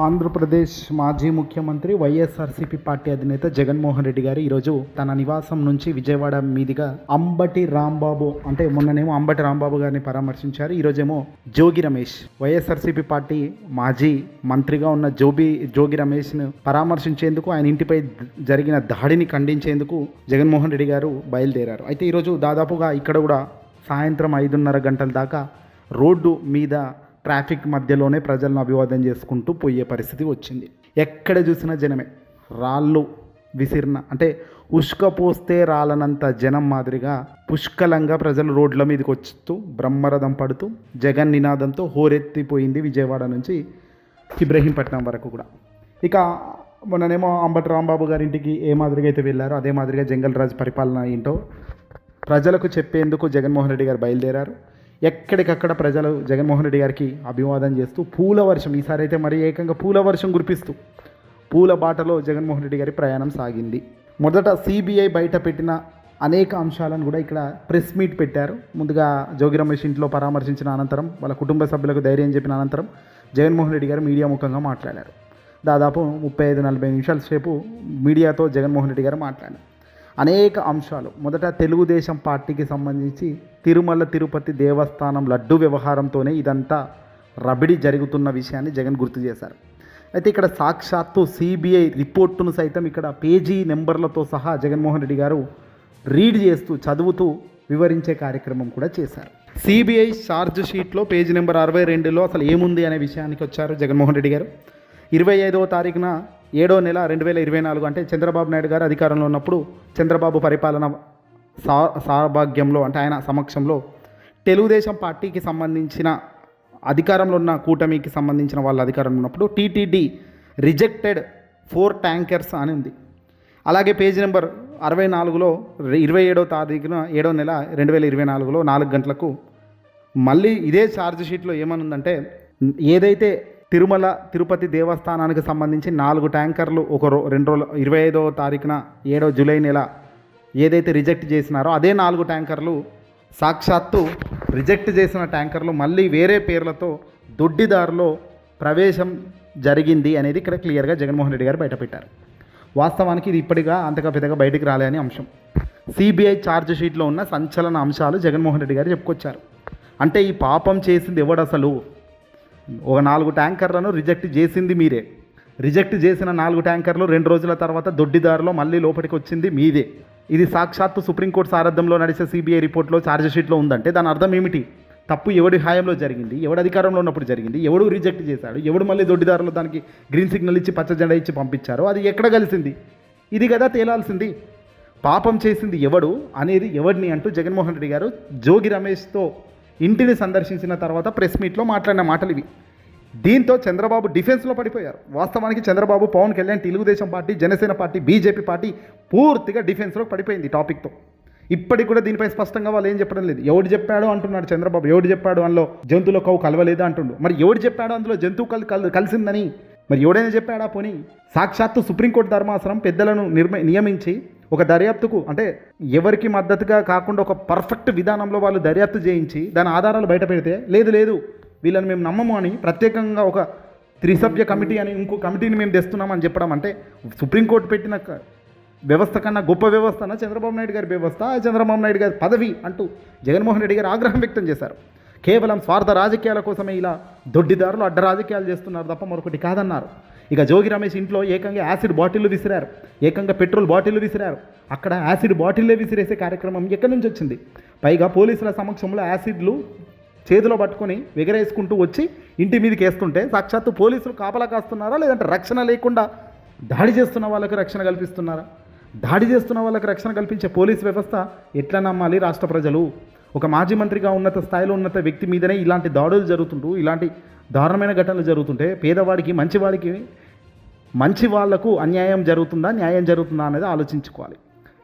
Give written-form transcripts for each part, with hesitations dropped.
ఆంధ్రప్రదేశ్ మాజీ ముఖ్యమంత్రి వైఎస్ఆర్సీపీ పార్టీ అధినేత జగన్మోహన్ రెడ్డి గారు ఈరోజు తన నివాసం నుంచి విజయవాడ మీదుగా అంబటి రాంబాబు అంటే మొన్ననేమో అంబటి రాంబాబు గారిని పరామర్శించారు. ఈరోజేమో జోగి రమేష్ వైఎస్ఆర్సీపీ పార్టీ మాజీ మంత్రిగా ఉన్న జోగి రమేష్ను పరామర్శించేందుకు ఆయన ఇంటిపై జరిగిన దాడిని ఖండించేందుకు జగన్మోహన్ రెడ్డి గారు బయలుదేరారు. అయితే ఈరోజు దాదాపుగా ఇక్కడ కూడా సాయంత్రం 5:30 గంటల దాకా రోడ్డు మీద ట్రాఫిక్ మధ్యలోనే ప్రజలను అభివాదం చేసుకుంటూ పోయే పరిస్థితి వచ్చింది. ఎక్కడ చూసినా జనమే, రాళ్ళు విసిరిన అంటే ఉష్కపోస్తే రాలనంత జనం మాదిరిగా పుష్కలంగా ప్రజలు రోడ్ల మీదకి వస్తూ బ్రహ్మరథం పడుతూ జగన్ నినాదంతో హోరెత్తిపోయింది విజయవాడ నుంచి ఇబ్రహీంపట్నం వరకు కూడా. ఇక మొన్ననేమో అంబటి రాంబాబు గారి ఇంటికి ఏ మాదిరిగా అయితే వెళ్ళారో అదే మాదిరిగా జంగల్ రాజ్ పరిపాలన ఏంటో ప్రజలకు చెప్పేందుకు జగన్మోహన్ రెడ్డి గారు బయలుదేరారు. ఎక్కడికక్కడ ప్రజలు జగన్మోహన్ రెడ్డి గారికి అభివాదం చేస్తూ పూల వర్షం, ఈసారి అయితే మరి ఏకంగా పూల వర్షం కురిపిస్తూ పూల బాటలో జగన్మోహన్ రెడ్డి గారి ప్రయాణం సాగింది. మొదట సిబిఐ బయట పెట్టిన అనేక అంశాలను కూడా ఇక్కడ ప్రెస్ మీట్ పెట్టారు. ముందుగా జోగి రమేష్ ఇంట్లో పరామర్శించిన అనంతరం వాళ్ళ కుటుంబ సభ్యులకు ధైర్యం చెప్పిన అనంతరం జగన్మోహన్ రెడ్డి గారు మీడియా ముఖంగా మాట్లాడారు. దాదాపు 35-40 నిమిషాల సేపు మీడియాతో జగన్మోహన్ రెడ్డి గారు మాట్లాడారు. అనేక అంశాలు, మొదట తెలుగుదేశం పార్టీకి సంబంధించి తిరుమల తిరుపతి దేవస్థానం లడ్డు వ్యవహారంతోనే ఇదంతా రబిడి జరుగుతున్న విషయాన్ని జగన్ గుర్తు చేశారు. అయితే ఇక్కడ సాక్షాత్తు సిబిఐ రిపోర్టును సైతం ఇక్కడ పేజీ నెంబర్లతో సహా జగన్మోహన్ రెడ్డి గారు రీడ్ చేస్తూ చదువుతూ వివరించే కార్యక్రమం కూడా చేశారు. సిబిఐ ఛార్జ్ షీట్లో పేజీ నెంబర్ 62లో అసలు ఏముంది అనే విషయానికి వచ్చారు జగన్మోహన్ రెడ్డి గారు. 25వ తారీఖున 7వ నెల 2024 అంటే చంద్రబాబు నాయుడు గారు అధికారంలో ఉన్నప్పుడు చంద్రబాబు పరిపాలన సౌభాగ్యంలో అంటే ఆయన సమక్షంలో తెలుగుదేశం పార్టీకి సంబంధించిన అధికారంలో ఉన్న కూటమికి సంబంధించిన వాళ్ళ అధికారంలో ఉన్నప్పుడు టీటీడీ రిజెక్టెడ్ 4 ట్యాంకర్స్ అని ఉంది. అలాగే పేజీ నెంబర్ 64లో 27వ తారీఖున 7వ నెల 2024లో 4 గంటలకు మళ్ళీ ఇదే ఛార్జ్ షీట్లో ఏమనుందంటే ఏదైతే తిరుమల తిరుపతి దేవస్థానానికి సంబంధించి 4 ట్యాంకర్లు 2 రోజులు 25వ తారీఖున 7వ జూలై నెల ఏదైతే రిజెక్ట్ చేసినారో అదే 4 ట్యాంకర్లు సాక్షాత్తు రిజెక్ట్ చేసిన ట్యాంకర్లు మళ్ళీ వేరే పేర్లతో దొడ్డిదారిలో ప్రవేశం జరిగింది అనేది ఇక్కడ క్లియర్గా జగన్మోహన్ రెడ్డి గారు బయటపెట్టారు. వాస్తవానికి ఇది ఇప్పటిగా అంతగా పెద్దగా బయటికి రాలే అని అంశం. సిబిఐ ఛార్జ్ షీట్లో ఉన్న సంచలన అంశాలు జగన్మోహన్ రెడ్డి గారు చెప్పుకొచ్చారు. అంటే ఈ పాపం చేసింది ఎవడు అసలు? ఒక 4 ట్యాంకర్లను రిజెక్ట్ చేసింది మీరే. రిజెక్ట్ చేసిన 4 ట్యాంకర్లు 2 రోజుల తర్వాత దొడ్డిదారిలో మళ్ళీ లోపలికి వచ్చింది మీదే. ఇది సాక్షాత్తు సుప్రీంకోర్టు సారథ్యంలో నడిచే సిబిఐ రిపోర్ట్లో ఛార్జ్ షీట్లో ఉందంటే దాని అర్థం ఏమిటి? తప్పు ఎవడి హాయంలో జరిగింది, ఎవడు అధికారంలో ఉన్నప్పుడు జరిగింది, ఎవడు రిజెక్ట్ చేశాడు, ఎవడు మళ్ళీ దొడ్డిదారిలో దానికి గ్రీన్ సిగ్నల్ ఇచ్చి పచ్చ జెండా ఇచ్చి పంపించారో అది ఎక్కడ కలిసింది? ఇది కదా తేలాల్సింది. పాపం చేసింది ఎవడు అనేది ఎవడిని అంటూ జగన్మోహన్ రెడ్డి గారు జోగి రమేష్తో ఇంటిని సందర్శించిన తర్వాత ప్రెస్ మీట్లో మాట్లాడిన మాటలు ఇవి. దీంతో చంద్రబాబు డిఫెన్స్లో పడిపోయారు. వాస్తవానికి Chandrababu, Pawan Kalyan, Telugu Desam party, Janasena party, BJP party పూర్తిగా డిఫెన్స్లో పడిపోయింది టాపిక్తో. ఇప్పటికి కూడా దీనిపై స్పష్టంగా వాళ్ళు ఏం చెప్పడం లేదు. ఎవడు చెప్పాడో అంటున్నాడు చంద్రబాబు. ఎవడు చెప్పాడు అందులో జంతువుల కవ్వు కలవలేదు అంటుండు. మరి ఎవడు చెప్పాడో అందులో జంతువు కలిసిందని మరి ఎవడైనా చెప్పాడా? పోనీ సాక్షాత్తు సుప్రీంకోర్టు ధర్మాసనం పెద్దలను నియమించి ఒక దర్యాప్తుకు అంటే ఎవరికి మద్దతుగా కాకుండా ఒక పర్ఫెక్ట్ విధానంలో వాళ్ళు దర్యాప్తు చేయించి దాని ఆధారాలు బయట పెడితే లేదు వీళ్ళని మేము నమ్మము అని ప్రత్యేకంగా ఒక 3 సభ్య కమిటీ అని ఇంకో కమిటీని మేము తెస్తున్నామని చెప్పడం అంటే సుప్రీంకోర్టు పెట్టిన వ్యవస్థ కన్నా గొప్ప వ్యవస్థన చంద్రబాబు నాయుడు గారి వ్యవస్థ, చంద్రబాబు నాయుడు గారి పదవి అంటూ జగన్మోహన్ రెడ్డి గారు ఆగ్రహం వ్యక్తం చేశారు. కేవలం స్వార్థ రాజకీయాల కోసమే ఇలా దొడ్డిదారులు అడ్డ రాజకీయాలు చేస్తున్నారు తప్ప మరొకటి కాదన్నారు. ఇక జోగి రమేష్ ఇంట్లో ఏకంగా యాసిడ్ బాటిళ్ళు విసిరారు, ఏకంగా పెట్రోల్ బాటిళ్ళు విసిరారు. అక్కడ యాసిడ్ బాటిల్లే విసిరేసే కార్యక్రమం ఎక్కడి నుంచి వచ్చింది? పైగా పోలీసుల సమక్షంలో యాసిడ్లు చేతిలో పట్టుకొని ఎగరేసుకుంటూ వచ్చి ఇంటి మీదకి వేస్తుంటే సాక్షాత్తు పోలీసులు కాపలా కాస్తున్నారా, లేదంటే రక్షణ లేకుండా దాడి చేస్తున్న వాళ్ళకి రక్షణ కల్పిస్తున్నారా? దాడి చేస్తున్న వాళ్ళకి రక్షణ కల్పించే పోలీస్ వ్యవస్థ ఎట్లా నమ్మాలి రాష్ట్ర ప్రజలు? ఒక మాజీ మంత్రిగా ఉన్నత స్థాయిలో ఉన్నత వ్యక్తి మీదనే ఇలాంటి దాడులు జరుగుతుంటూ ఇలాంటి దారుణమైన ఘటనలు జరుగుతుంటే పేదవాడికి, మంచి వాళ్లకు అన్యాయం జరుగుతుందా, న్యాయం జరుగుతుందా అనేది ఆలోచించుకోవాలి.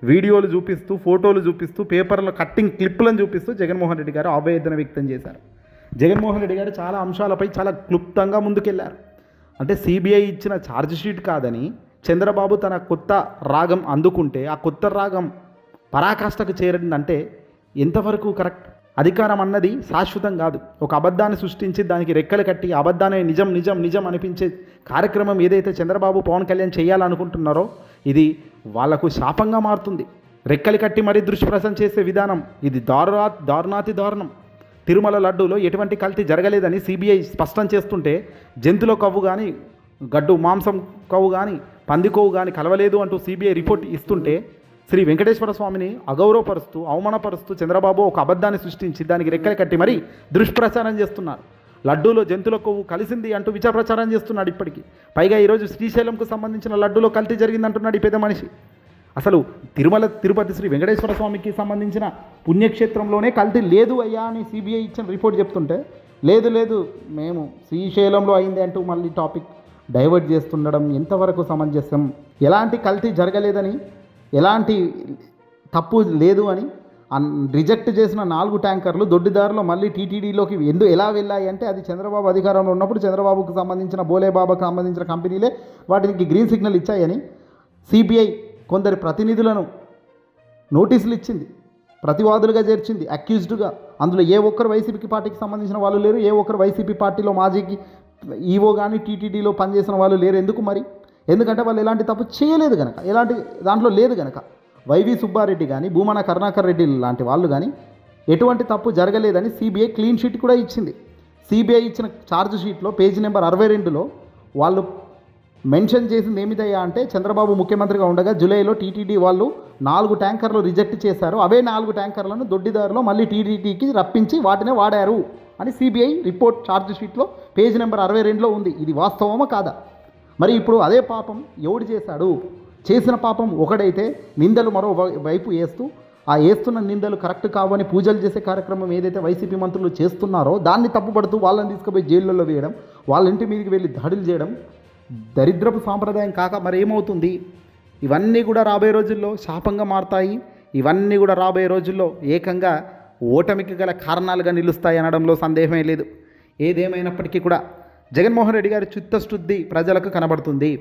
వీడియోలు చూపిస్తూ, ఫోటోలు చూపిస్తూ, పేపర్ల కట్టింగ్ క్లిప్పులను చూపిస్తూ జగన్మోహన్ రెడ్డి గారు ఆవేదన వ్యక్తం చేశారు. జగన్మోహన్ రెడ్డి గారు చాలా అంశాలపై చాలా క్లుప్తంగా ముందుకెళ్లారు. అంటే సిబిఐ ఇచ్చిన ఛార్జ్ షీట్ కాదని చంద్రబాబు తన కొత్త రాగం అందుకుంటే ఆ కొత్త రాగం పరాకాష్ఠకు చేరిందంటే ఎంతవరకు కరెక్ట్? అధికారం అన్నది శాశ్వతం కాదు. ఒక అబద్ధాన్ని సృష్టించి దానికి రెక్కలు కట్టి అబద్ధాన్ని నిజం నిజం నిజం అనిపించే కార్యక్రమం ఏదైతే చంద్రబాబు పవన్ కళ్యాణ్ చేయాలనుకుంటున్నారో ఇది వాళ్లకు శాపంగా మారుతుంది. రెక్కలు కట్టి మరీ దుష్ప్రచారం చేసే విధానం ఇది దారుణాతి దారుణం. తిరుమల లడ్డూలో ఎటువంటి కల్తీ జరగలేదని సిబిఐ స్పష్టం చేస్తుంటే జంతువుల కొవ్వు కానీ గడ్డు మాంసం కొవ్వు కానీ పంది కొవ్వు కానీ కలవలేదు అంటూ సిబిఐ రిపోర్ట్ ఇస్తుంటే శ్రీ వెంకటేశ్వర స్వామిని అగౌరవపరుస్తూ అవమానపరుస్తూ చంద్రబాబు ఒక అబద్ధాన్ని సృష్టించి దానికి రెక్కలు కట్టి మరీ దుష్ప్రచారం చేస్తున్నారు. లడ్డూలో జంతువుల కొవ్వు కలిసింది అంటూ విచారప్రచారం చేస్తున్నాడు ఇప్పటికీ. పైగా ఈరోజు శ్రీశైలంకు సంబంధించిన లడ్డూలో కల్తీ జరిగిందంటున్నాడు ఈ పెద్ద మనిషి. అసలు తిరుపతి శ్రీ వెంకటేశ్వర స్వామికి సంబంధించిన పుణ్యక్షేత్రంలోనే కల్తీ లేదు అయ్యా అని సిబిఐ ఇచ్చిన రిపోర్ట్ చెప్తుంటే లేదు మేము శ్రీశైలంలో అయింది అంటూ మళ్ళీ టాపిక్ డైవర్ట్ చేస్తుండడం ఎంతవరకు సమంజసం? ఎలాంటి కల్తీ జరగలేదని, ఎలాంటి తప్పు లేదు అని రిజెక్ట్ చేసిన 4 ట్యాంకర్లు దొడ్డిదారిలో మళ్ళీ టీటీడీలోకి ఎలా వెళ్ళాయి అంటే అది చంద్రబాబు అధికారంలో ఉన్నప్పుడు చంద్రబాబుకు సంబంధించిన బోలేబాబాకు సంబంధించిన కంపెనీలే వాటికి గ్రీన్ సిగ్నల్ ఇచ్చాయని సిబిఐ కొందరి ప్రతినిధులను నోటీసులు ఇచ్చింది, ప్రతివాదులుగా చేర్చింది, అక్యూజ్డ్గా. అందులో ఏ ఒక్కరు వైసీపీ పార్టీకి సంబంధించిన వాళ్ళు లేరు, ఏ ఒక్కరు వైసీపీ పార్టీలో మాజీకి ఈవో కానీ టీటీడీలో పనిచేసిన వాళ్ళు లేరు. ఎందుకు మరి? ఎందుకంటే వాళ్ళు ఎలాంటి తప్పు చేయలేదు కనుక, ఎలాంటి దాంట్లో లేదు కనుక. వైవి సుబ్బారెడ్డి కానీ భూమన కరుణాకర్ రెడ్డి లాంటి వాళ్ళు కానీ ఎటువంటి తప్పు జరగలేదని సిబిఐ క్లీన్ షీట్ కూడా ఇచ్చింది. సిబిఐ ఇచ్చిన ఛార్జ్ షీట్లో పేజీ నెంబర్ 62లో వాళ్ళు మెన్షన్ చేసింది ఏమిటయ్యా అంటే చంద్రబాబు ముఖ్యమంత్రిగా ఉండగా జూలైలో టీటీడీ వాళ్ళు 4 ట్యాంకర్లు రిజెక్ట్ చేశారు, అవే 4 ట్యాంకర్లను దొడ్డిదారిలో మళ్ళీ టీటీడీకి రప్పించి వాటినే వాడారు అని సిబిఐ రిపోర్ట్ ఛార్జ్ షీట్లో పేజీ నెంబర్ 62లో ఉంది. ఇది వాస్తవమా కాదా? మరి ఇప్పుడు అదే పాపం ఎవడు చేశాడు? చేసిన పాపం ఒకడైతే నిందలు మరో వైపు వేస్తూ ఆ వేస్తున్న నిందలు కరెక్ట్ కావని పూజలు చేసే కార్యక్రమం ఏదైతే వైసీపీ మంత్రులు చేస్తున్నారో దాన్ని తప్పుపడుతూ వాళ్ళని తీసుకుపోయి జైళ్ళల్లో వేయడం, వాళ్ళ ఇంటి మీదకి వెళ్ళి దాడులు చేయడం దరిద్రపు సాంప్రదాయం కాక మరేమవుతుంది? ఇవన్నీ కూడా రాబోయే రోజుల్లో శాపంగా మారతాయి. ఇవన్నీ కూడా రాబోయే రోజుల్లో ఏకంగా ఓటమికి గల కారణాలుగా నిలుస్తాయి అనడంలో సందేహమే లేదు. ఏదేమైనప్పటికీ కూడా జగన్మోహన్ రెడ్డి గారి చిత్తశుద్ధి ప్రజలకు కనబడుతుంది.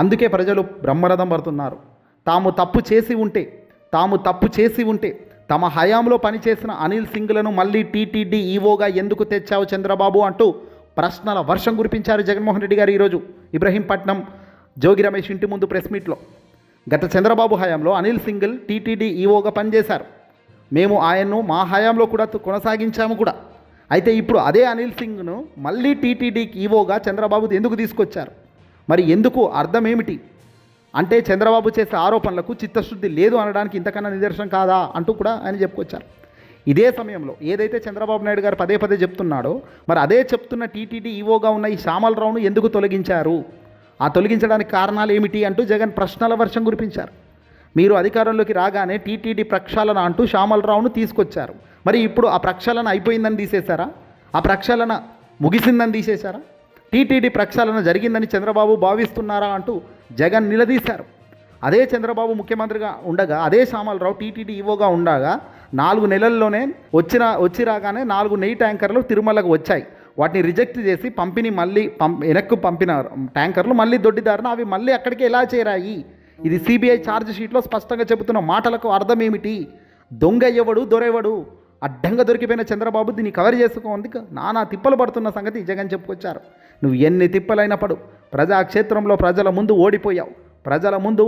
అందుకే ప్రజలు బ్రహ్మరథం పడుతున్నారు. తాము తప్పు చేసి ఉంటే తమ హయాంలో పనిచేసిన అనిల్ సింగ్లను మళ్ళీ టీటీడీ ఈవోగా ఎందుకు తెచ్చావు చంద్రబాబు అంటూ ప్రశ్నల వర్షం కురిపించారు జగన్మోహన్ రెడ్డి గారు ఈరోజు ఇబ్రహీంపట్నం జోగి రమేష్ ఇంటి ముందు ప్రెస్ మీట్లో. గత చంద్రబాబు హయాంలో అనిల్ సింగ్ టీటీడీ ఈవోగా పనిచేశారు. మేము ఆయన్ను మా హయాంలో కూడా కొనసాగించాము కూడా. అయితే ఇప్పుడు అదే అనిల్ సింగ్ను మళ్ళీ టీటీడీకి ఈవోగా చంద్రబాబు ఎందుకు తీసుకొచ్చారు? మరి ఎందుకు? అర్థం ఏమిటి? అంటే చంద్రబాబు చేసే ఆరోపణలకు చిత్తశుద్ధి లేదు అనడానికి ఇంతకన్నా నిదర్శనం కాదా అంటూ కూడా ఆయన చెప్పుకొచ్చారు. ఇదే సమయంలో ఏదైతే చంద్రబాబు నాయుడు గారు పదే చెప్తున్నాడో మరి అదే చెప్తున్న టీటీడీ ఈవోగా ఉన్న ఈ శ్యామలరావును ఎందుకు తొలగించారు? ఆ తొలగించడానికి కారణాలు ఏమిటి అంటూ జగన్ ప్రశ్నల వర్షం కురిపించారు. మీరు అధికారంలోకి రాగానే టీటీడీ ప్రక్షాళన అంటూ శ్యామలరావును తీసుకొచ్చారు. మరి ఇప్పుడు ఆ ప్రక్షాళన అయిపోయిందని తీసేశారా? ఆ ప్రక్షాళన ముగిసిందని తీసేశారా? టీటీడీ ప్రక్షాళన జరిగిందని చంద్రబాబు భావిస్తున్నారా అంటూ జగన్ నిలదీశారు. అదే చంద్రబాబు ముఖ్యమంత్రిగా ఉండగా అదే శ్యామలరావు టీటీడీ ఈవోగా ఉండగా 4 నెలల్లోనే వచ్చి రాగానే 4 నెయ్యి ట్యాంకర్లు తిరుమలకు వచ్చాయి. వాటిని రిజెక్ట్ చేసి మళ్ళీ వెనక్కు పంపిన ట్యాంకర్లు మళ్ళీ దొడ్డిదారిన అవి మళ్ళీ అక్కడికి ఎలా చేరాయి? ఇది సిబిఐ ఛార్జ్ షీట్లో స్పష్టంగా చెబుతున్న మాటలకు అర్థం ఏమిటి? దొంగ ఎవడు దొరెవడు? అడ్డంగా దొరికిపోయిన చంద్రబాబు దీన్ని కవర్ చేసుకోండి నానా తిప్పలు పడుతున్న సంగతి జగన్ చెప్పుకొచ్చారు. నువ్వు ఎన్ని తిప్పలైనప్పుడు ప్రజాక్షేత్రంలో ప్రజల ముందు ఓడిపోయావు, ప్రజల ముందు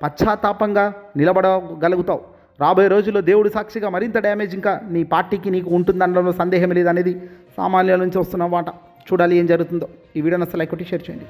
పశ్చాత్తాపంగా నిలబడగలుగుతావు. రాబోయే రోజుల్లో దేవుడి సాక్షిగా మరింత డ్యామేజ్ ఇంకా నీ పార్టీకి నీకు ఉంటుందనడంలో సందేహం లేదనేది సామాన్యుల నుంచి వస్తున్న మాట. చూడాలి ఏం జరుగుతుందో. ఈ వీడియోని అసలు లైక్ కొట్టి షేర్ చేయండి.